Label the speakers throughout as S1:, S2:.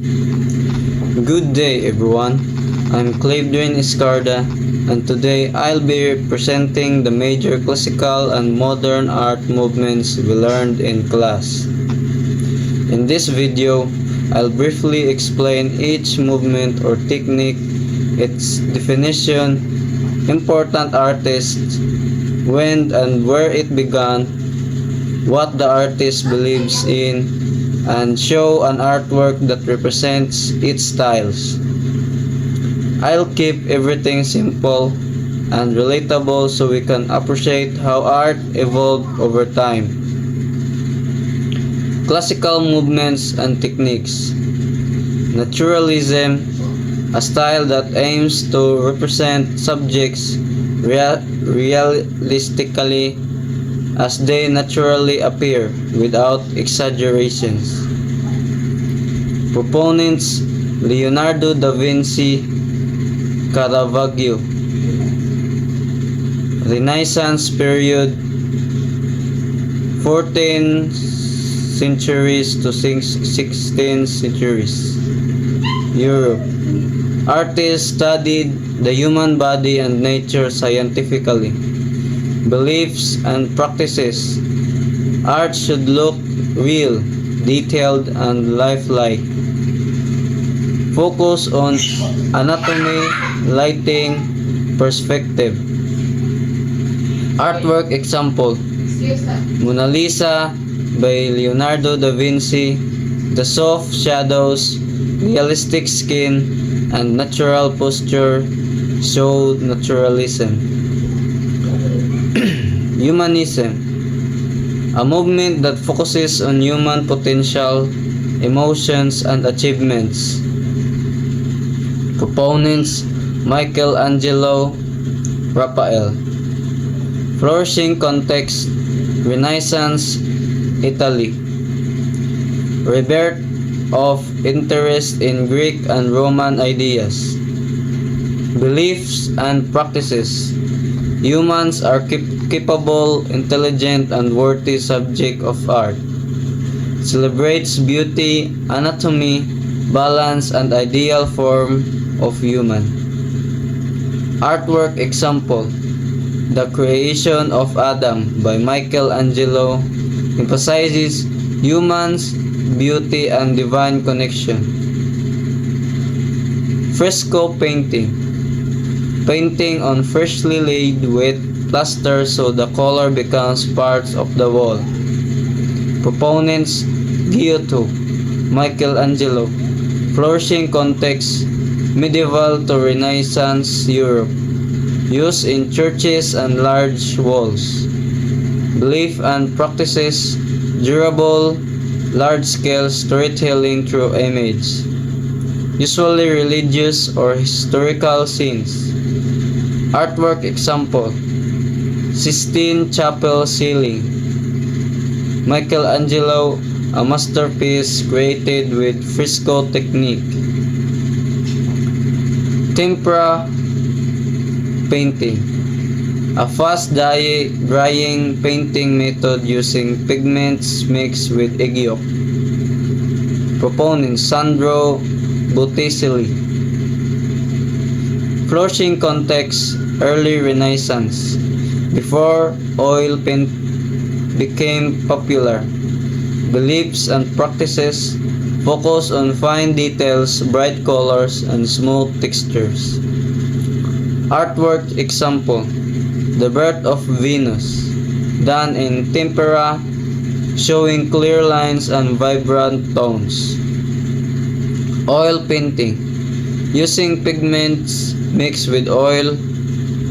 S1: Good day, everyone. I'm Clavdrin Escarda, and today I'll be presenting the major classical and modern art movements we learned in class. In this video, I'll briefly explain each movement or technique, its definition, important artists, when and where it began, what the artist believes in, and show an artwork that represents its styles. I'll keep everything simple and relatable so we can appreciate how art evolved over time. Classical movements and techniques. Naturalism, a style that aims to represent subjects realistically as they naturally appear without exaggerations. Proponents Leonardo da Vinci, Caravaggio. Renaissance period 14th centuries to 16th centuries. Europe. Artists studied the human body and nature scientifically. Beliefs and practices. Art should look real, detailed, and lifelike. Focus on anatomy, lighting, perspective. Artwork example: Mona Lisa by Leonardo da Vinci. The soft shadows, realistic skin, and natural posture show naturalism. Humanism, a movement that focuses on human potential, emotions, and achievements. Proponents Michelangelo, Raphael. Flourishing context: Renaissance, Italy. Rebirth of interest in Greek and Roman ideas. Beliefs and practices: humans are capable, intelligent, and worthy subject of art. Celebrates beauty, anatomy, balance, and ideal form of human. Artwork example: The Creation of Adam by Michelangelo emphasizes humans, beauty, and divine connection. Fresco painting, painting on freshly laid wet plaster so the color becomes part of the wall. Proponents Giotto, Michelangelo. Flourishing context: medieval to Renaissance Europe. Used in churches and large walls. Belief and practices: durable, large-scale storytelling through image. Usually religious or historical scenes. Artwork example: Sistine Chapel ceiling. Michelangelo, a masterpiece created with fresco technique. Tempera painting, a fast drying painting method using pigments mixed with eggyolk. Proponent Sandro Botticelli. Flourishing context: early Renaissance, before oil paint became popular. Beliefs and practices: focus on fine details, bright colors, and smooth textures. Artwork example: The Birth of Venus, done in tempera, showing clear lines and vibrant tones. Oil painting, using pigments mixed with oil,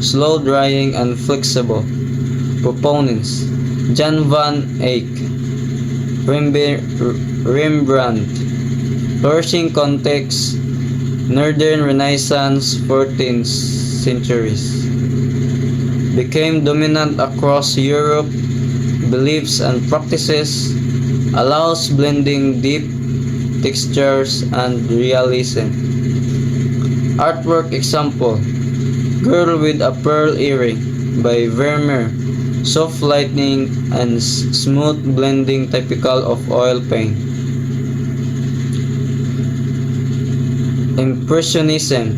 S1: slow drying, and flexible. Proponents Jan van Eyck, Rembrandt. Flourishing context: Northern Renaissance, 14th centuries. Became dominant across Europe. Beliefs and practices: allows blending deep textures and realism. Artwork example: Girl with a Pearl Earring by Vermeer. Soft lighting and smooth blending typical of oil paint. Impressionism,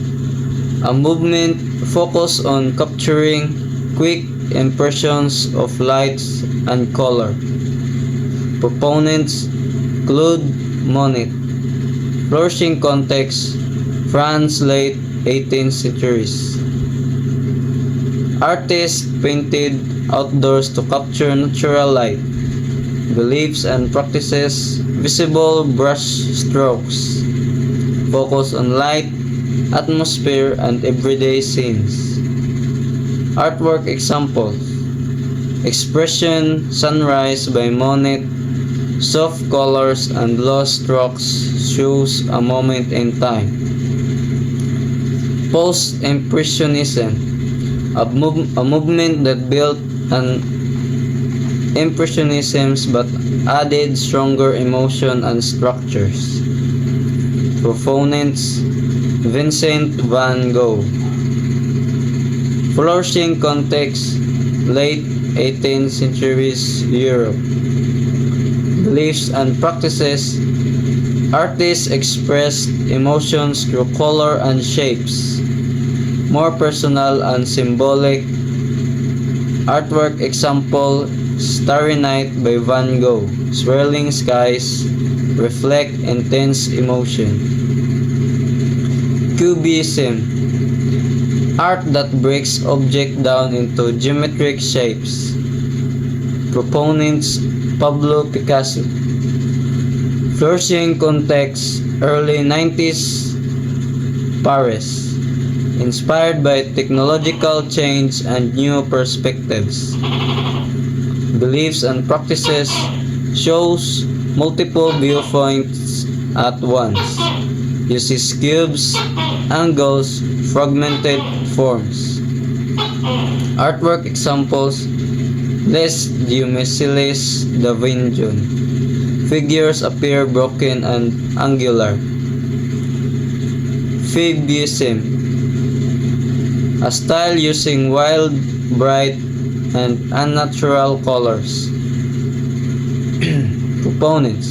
S1: a movement focused on capturing quick impressions of lights and color. Proponents: Claude Monet. Flourishing context: France, late 18th centuries. Artists painted outdoors to capture natural light. Beliefs and practices: visible brush strokes. Focus on light, atmosphere, and everyday scenes. Artwork examples: Expression, Sunrise by Monet. Soft colors and low strokes shows a moment in time. Post-Impressionism, a movement that built on Impressionism but added stronger emotion and structures. Proponents: Vincent van Gogh. Flourishing context: late 18th centuries Europe. Beliefs and practices: artists expressed emotions through color and shapes, more personal and symbolic. Artwork example: Starry Night by Van Gogh. Swirling skies reflect intense emotion. Cubism, art that breaks objects down into geometric shapes. Proponents: Pablo Picasso. Flourishing context: early 90s Paris. Inspired by technological change and new perspectives. Beliefs and practices: shows multiple viewpoints at once. Uses cubes, angles, fragmented forms. Artwork examples: Les Duomissiles da Vinci. Figures appear broken and angular. Fauvism, a style using wild, bright, and unnatural colors. Proponents: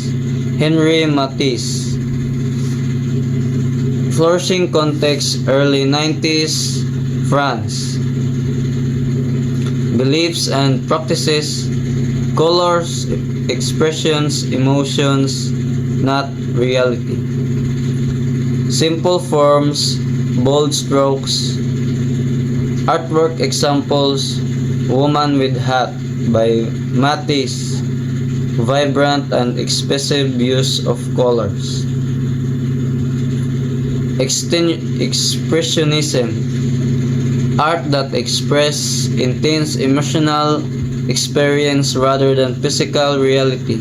S1: Henri Matisse. Flourishing context: early 90s France. Beliefs and practices: colors, expressions, emotions, not reality. Simple forms, bold strokes. Artwork examples: Woman with Hat by Matisse. Vibrant and expressive use of colors. Expressionism, art that expresses intense emotional experience rather than physical reality.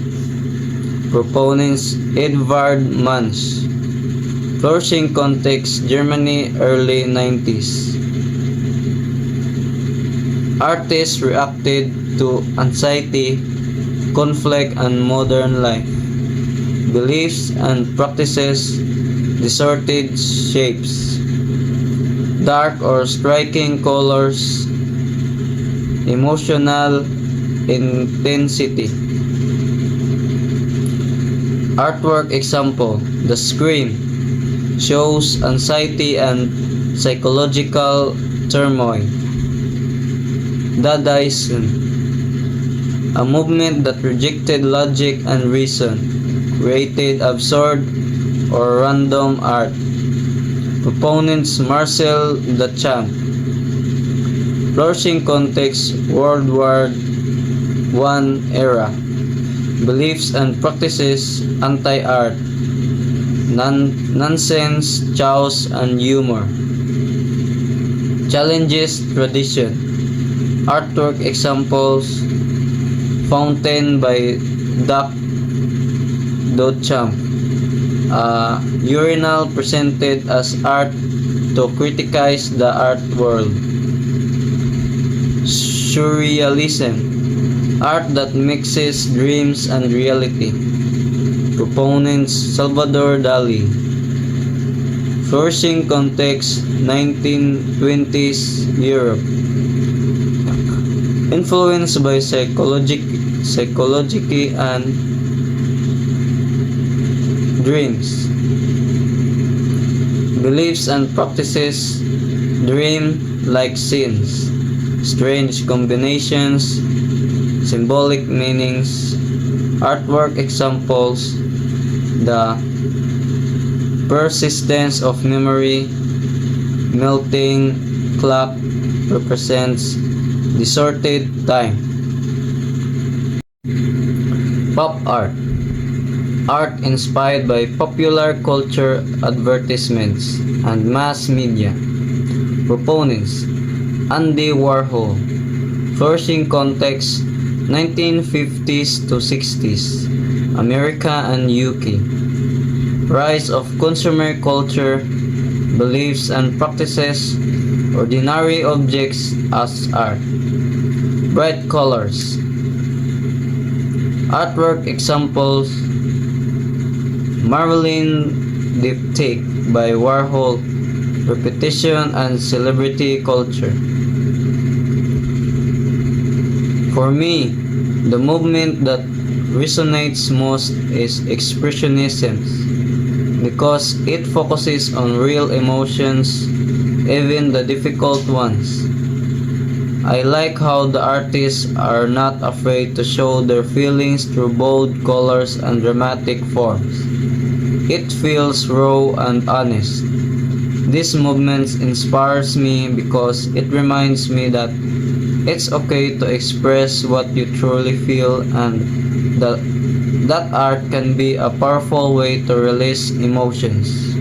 S1: Proponents: Edvard Munch. Flourishing context: Germany, early 90s. Artists reacted to anxiety, conflict, and modern life. Beliefs and practices: distorted shapes, dark or striking colors, emotional intensity. Artwork example: The Scream. Shows anxiety and psychological turmoil. Dadaism, a movement that rejected logic and reason, created absurd or random art. Proponents: Marcel Duchamp. Flourishing context: World War I era. Beliefs and practices: anti-art, nonsense, chaos, and humor. Challenges tradition. Artwork examples: Fountain by Duchamp. Urinal presented as art to criticize the art world. Surrealism, art that mixes dreams and reality. Proponents: Salvador Dali. Flourishing context: 1920s Europe. Influenced by psychology and dreams. Beliefs and practices, dream-like scenes, strange combinations, symbolic meanings, artwork examples, the persistence of memory, melting clock represents distorted time. Pop art. Art inspired by popular culture, advertisements, and mass media. Proponents: Andy Warhol. Flourishing context: 1950s to 60s, America and UK. Rise of consumer culture, beliefs and practices, ordinary objects as art. Bright colors. Artwork examples: Marilyn Diptych by Warhol, repetition and celebrity culture. For me, the movement that resonates most is Expressionism because it focuses on real emotions, even the difficult ones. I like how the artists are not afraid to show their feelings through bold colors and dramatic forms. It feels raw and honest. This movement inspires me because it reminds me that it's okay to express what you truly feel and that art can be a powerful way to release emotions.